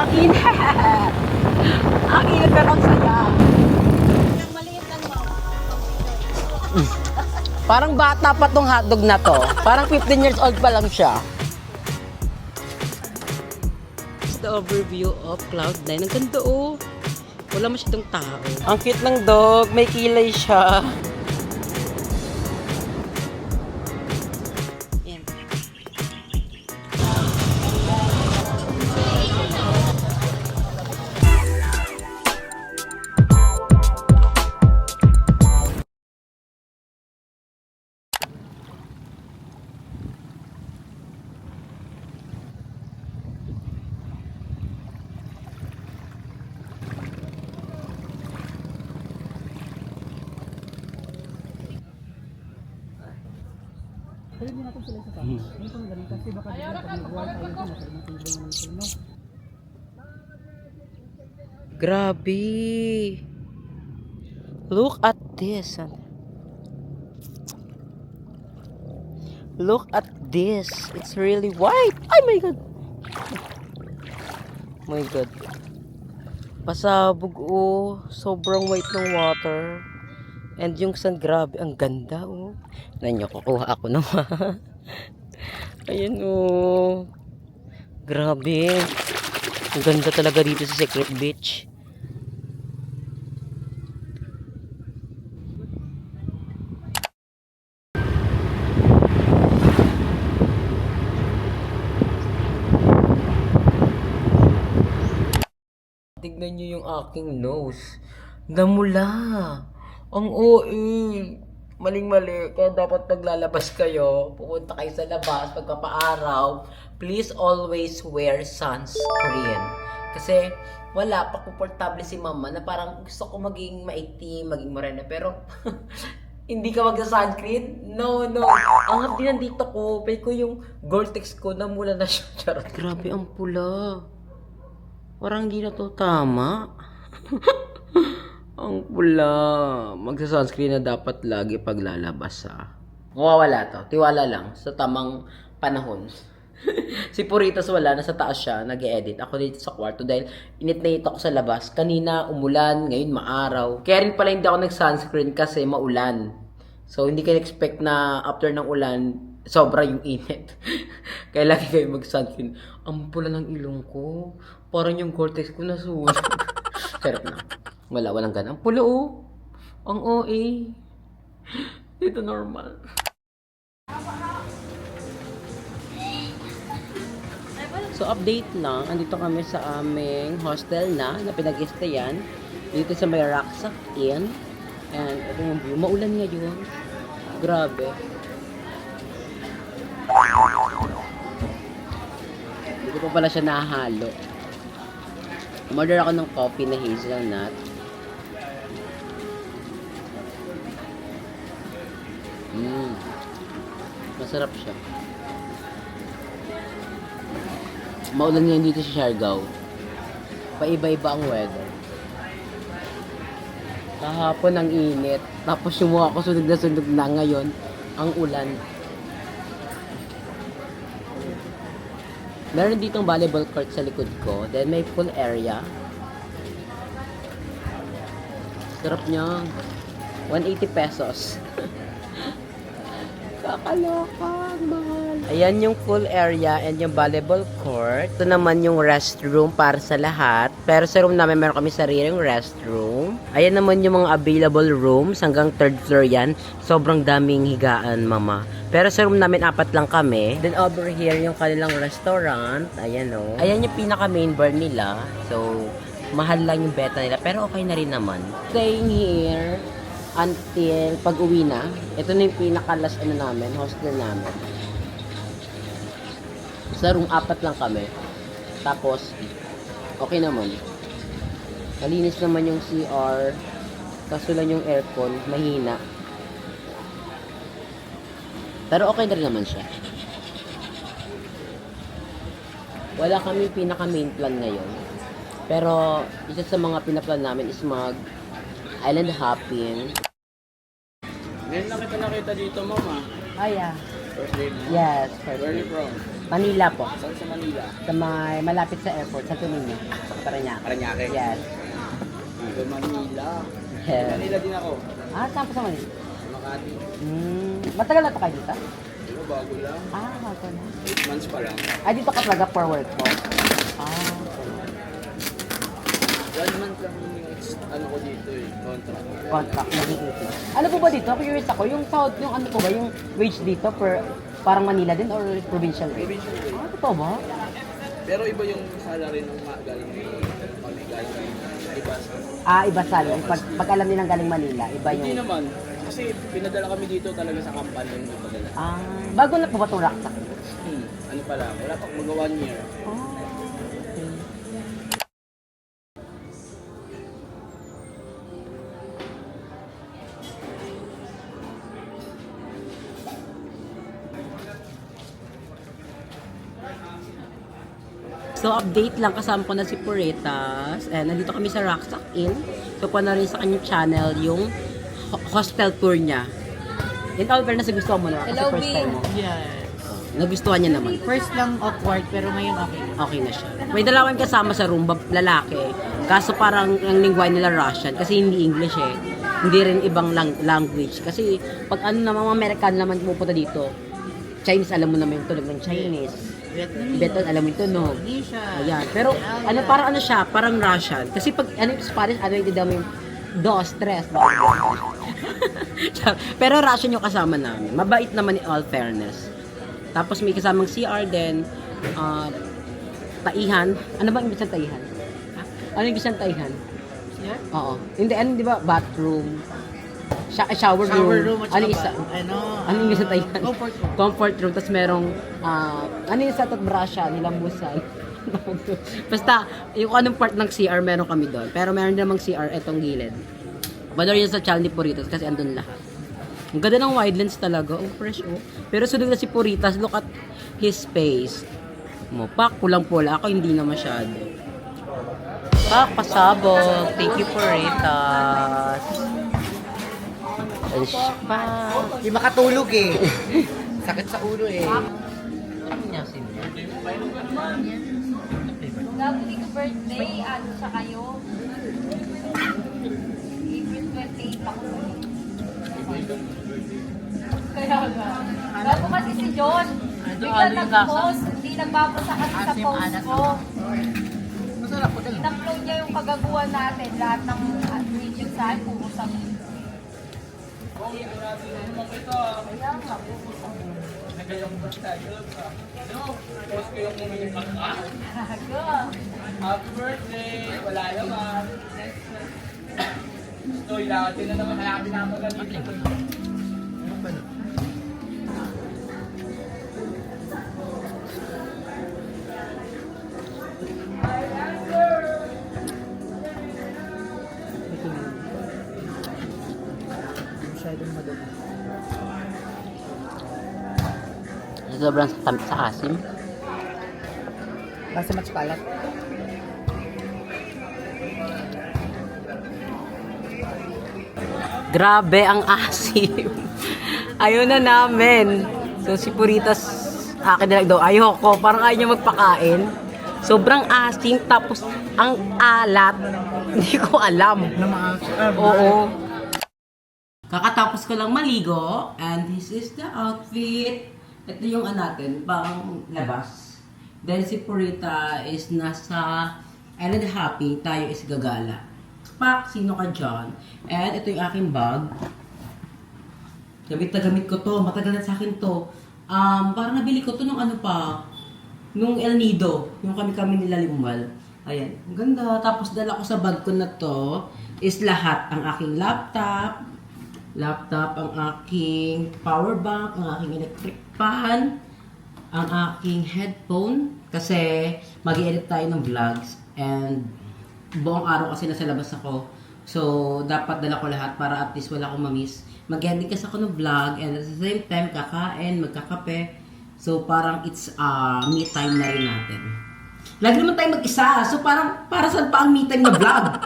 Ang init! Ang init pero ang saya. Parang bata pa tong hotdog na to. Parang 15 years old pa lang siya. It's the overview of Cloud9. Ang ganda oh. Wala masyadong tao. Ang cute ng dog. May kilay siya. Yan. Pwede natin sila sa taas. Hindi ko ganun kasi baka bigla pag nag-wall tayo dyan, nasa inang tibay naman sila. Grabe. Look at this. Look at this. It's really white. Oh my God. My God. Pasabog oh. Sobrang white ng water. And yung sun, grabe. Ang ganda oh. Nanyo, kukuha ako naman. Ayan oh. Grabe. Ang ganda talaga dito sa Secret Beach. Tignan nyo yung aking nose. Namula. Ang OA. Maling-mali. Kaya dapat paglalabas kayo, pupunta kayo sa labas, pagpapaaraw, please always wear sunscreen. Kasi wala, pakuportable si mama na parang gusto ko maging maitim, maging morena. Pero hindi ka magsa-sunscreen? No, no. Ang hapdi nandito ko, pay ko yung Gore-Tex ko, namula na siya. Charot. Grabe, ang pula. Parang hindi na to tama. Ang pula. Magsa-sunscreen na dapat lagi paglalabas ha. Mawawala to. Tiwala lang sa tamang panahon. Si Puritas wala. Nasa taas siya. Nag-e-edit. Ako dito sa kwarto dahil init na ito ako sa labas. Kanina umulan. Ngayon maaraw. Kaya rin pala hindi ako nag-sunscreen kasi maulan. So hindi kayo expect na after ng ulan, sobra yung init. Kaya lagi kayo mag-sunscreen. Ang pula ng ilong ko. Parang yung cortex ko nasunog. Sarap na. Walang ganang. Pula oh. Ang OA. Dito normal. So update lang. Andito kami sa aming hostel na pinag-stayan. Dito sa may Raksak Inn. And ito yung view. Maulan ngayon. Grabe. Dito pa pala siya nahalo. Umorder ako ng coffee na hazelnut. Masarap siya. Maulan ngayon dito sa Siargao. Paiba-iba ang weather. Kahapon ang init. Tapos yung mukha ko sunog na ngayon. Ang ulan. Meron ditong volleyball court sa likod ko. Then may pool area. Sarap niya. 180 pesos. Kakaloka, mahal. Ayan yung pool area and yung volleyball court. Ito naman yung restroom para sa lahat. Pero sa room namin meron kami sariling restroom. Ayan naman yung mga available rooms. Hanggang 3rd floor yan. Sobrang daming higaan, mama. Pero sa room namin, 4 lang kami. Then over here, yung kanilang restaurant. Ayan o. Ayan yung pinaka main bar nila. So, mahal lang yung beta nila. Pero okay na rin naman. Staying here until pag-uwi na. Ito na yung pinaka-last namin, hostel namin. Sa room, 4 lang kami. Tapos, okay naman. Malinis naman yung CR. Kaso lang yung aircon, mahina. Pero okay na rin naman siya. Wala kami pinaka-main plan ngayon. Pero, isa sa mga pinaplan namin is island hopping. Ngayon lang kita nakita dito, mama. Oh yeah. First day mo? Yes. Where are you from? Manila po. Saan sa Manila? Sa may malapit sa airport, Santo Niño. Paranaque. Paranaque? Yes. Sa Manila. Yes. Manila din ako. Saan po sa Manila? Makati. Matagal na to kayo dito? Ano, bago lang. Bago na. 8 months pa lang. Dito ka talaga for work po? Okay. 1 month lang yung ano ko dito eh, contract. Contract, naging 8 months. Ano po ba dito? Curious ako, yung sahod, yung ano po ba, yung wage dito per parang Manila din or provincial rate? Provincial rate. Totoo ba? Pero iba yung salary ng galing iba sa... Iba salary. Pag alam nilang galing Manila, iba Hindi yung... naman. Kasi pinadala kami dito talaga sa company yung ipadala. Bago na po ba itong raksak? Ano pala, wala pang mag 1 year. Okay. So, update lang. Kasama ko na si Puritas. Nandito kami sa Raksak Inn. So, na rin sa kanyang channel yung hostel tour niya. In all fairness, nagustuhan mo na. Kasi first time mo. Yes. Nagustuhan niya naman. First lang awkward, pero ngayon okay. Okay na siya. May dalawang kasama sa room, lalaki. Kaso parang ang lingwahe nila Russian kasi hindi English eh. Hindi rin ibang language. Kasi pag ano naman mga American naman pupunta dito, Chinese alam mo naman yung tunog ng Chinese. Vietnam alam mo yung tunog. Ayan. Pero ano parang ano siya, parang Russian. Kasi pag ano yung Spanish, ano yung dami yung dos, tres. Pero Russian yung kasama namin. Mabait naman in all fairness. Tapos may kasamang CR din, taihan. Ano ba ang ibig sabihin taihan? Ano yung ibig sabihin taihan? Yeah? Oo. Hindi, ano di ba? Bathroom. Shower room. At Ano saka isa? Ano yung ibig sabihin taihan? Comfort room. Comfort room. Tapos merong, ano yung sa brasya, nilambusan. Basta, yung anong part ng CR meron kami doon. Pero meron din namang CR etong gilid. Panorin yun sa channel ni Puritas kasi andun lahat. Ang ganda ng wide lens talaga. Oh, fresh oh. Pero sunod na si Puritas, look at his face. Pak, pulang-pula. Ako hindi na masyado. Pak, pasabog. Thank you, Puritas. Pak. Hindi makatulog eh. Sakit sa ulo eh. Ano niya siya? Happy birthday, ano sa kayo? April 28 ako. Kaya nga. Bago kasi si John, bigla nag-post, hindi nagbabasa kasi sa post ko. In-upload niya yung kagaguhan natin, lahat ng video sa akin, puro sa kaya nga, puro sa Post ko yung Happy birthday! Wala naman. Stoy lang. Hindi na naman hanapin naman dito. Masyadong madumi. Sobrang tamis sa asim. Kasi mas palat. Grabe ang asim. Ayaw na namin. So si Puritas, akin na lang daw, ayoko. Parang ayaw niya magpakain. Sobrang asim, tapos ang alat. Hindi ko alam. Oo. Kakatapos ko lang maligo. And this is the outfit. Ito yung natin, pang labas. Then si Purita is nasa Island Happy. Tayo is gagala. Pak, sino ka dyan? And ito yung aking bag. Gamit na gamit ko to. Matagal na sa akin to. Parang nabili ko to nung ano pa. Nung El Nido. Yung kami nila Limbal. Ayan. Ang ganda. Tapos dala ko sa bag ko na to is lahat. Ang aking laptop, ang aking power bank, ang aking electric fan, ang aking headphone. Kasi mag-i-edit tayo ng vlogs. And buong araw kasi nasa labas ako. So, dapat dala ko lahat para at least wala akong mamiss. Mag-edit kasi ako ng vlog and at the same time, kakain, magkakape. So, parang it's me time na rin natin. Lagi naman tayo mag-isa. So, parang para saan pa ang me time na vlog?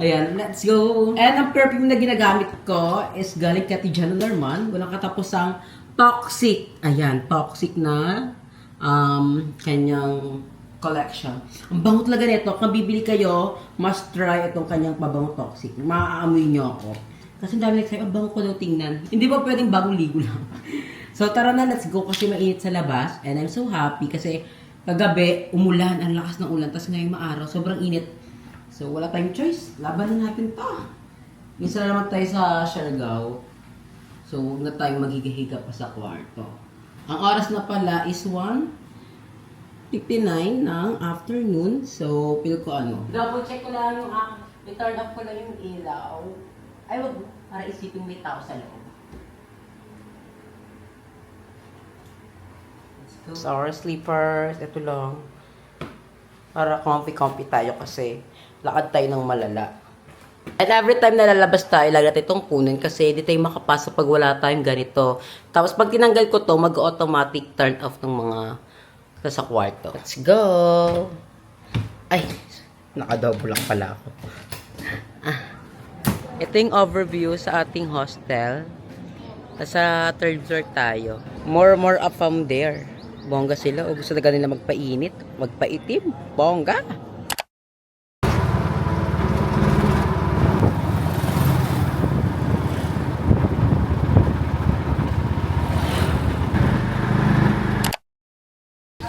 Ayan, let's go. And ang perfume na ginagamit ko is galing kay Ate Jana Norman. Walang katapusang Toxic. Ayan, toxic na kanyang collection. Ang bango talaga nito. Kung bibili kayo, must try itong kanyang pabango toxic. Maaamoy nyo ako. Kasi dami nagsabi, ang bango ko daw tingnan. Hindi ba pwedeng bagong ligo lang? So tara na, let's go kasi mainit sa labas. And I'm so happy kasi kagabi, umulan. Ang lakas ng ulan. Tapos ngayon maaraw. Sobrang init. So wala tayong choice. Laban na natin to. Minsan na naman tayo sa Siargao. So huwag na tayong maghigahiga pa sa kwarto. Ang oras na pala is 1:59 ng afternoon. So, pil ko ano. Double check ko lang yung i-turn up ko lang yung ilaw. Ay, wag mo. Para isipin may tao sa loob. Let's go. So, our sleepers. Ito lang. Para comfy-comfy tayo kasi lakad tayo ng malala. And every time na lalabas tayo, lagi natin itong kunin kasi hindi tayo makapasa pag wala tayong ganito. Tapos pag tinanggal ko to, mag-automatic turn off ng mga sa kwarto. Let's go! Ay, nakadouble lang pala ako. Ito yung overview sa ating hostel. Nasa third floor tayo. More up from there. Bongga sila. O gusto na nila magpainit, magpaitim. Bongga!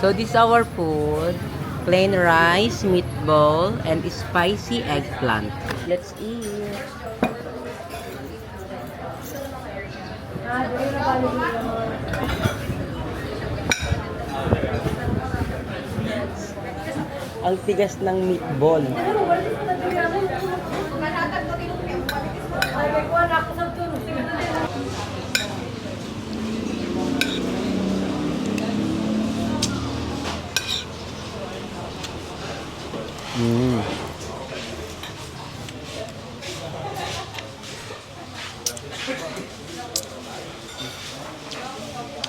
So this is our food. Plain rice, meatball, and spicy eggplant. Let's eat. Ang tigas ng meatball.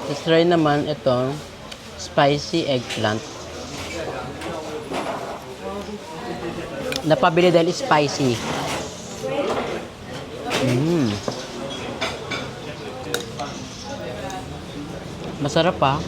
Let's try naman itong spicy eggplant. Napabili dahil spicy. Masarap pa.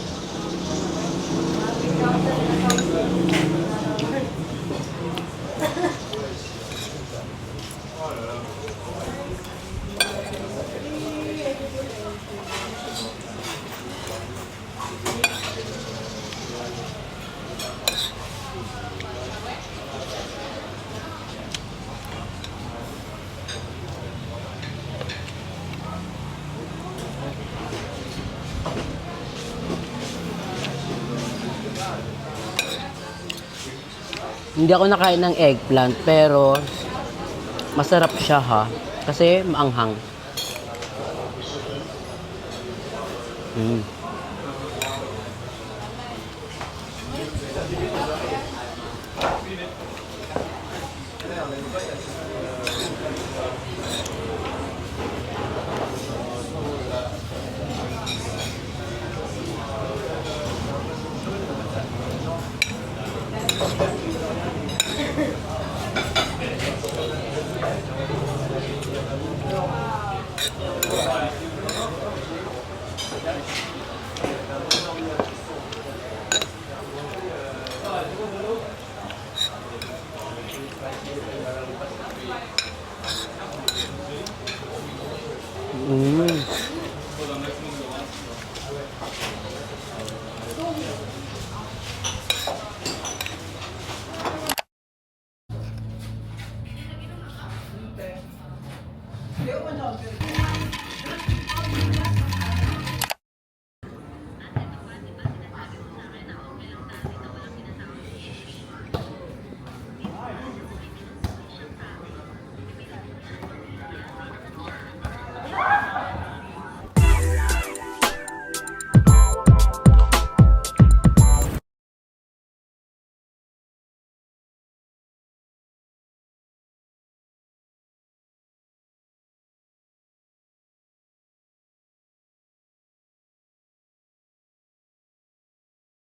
Hindi ako nakain ng eggplant pero masarap siya ha kasi maanghang.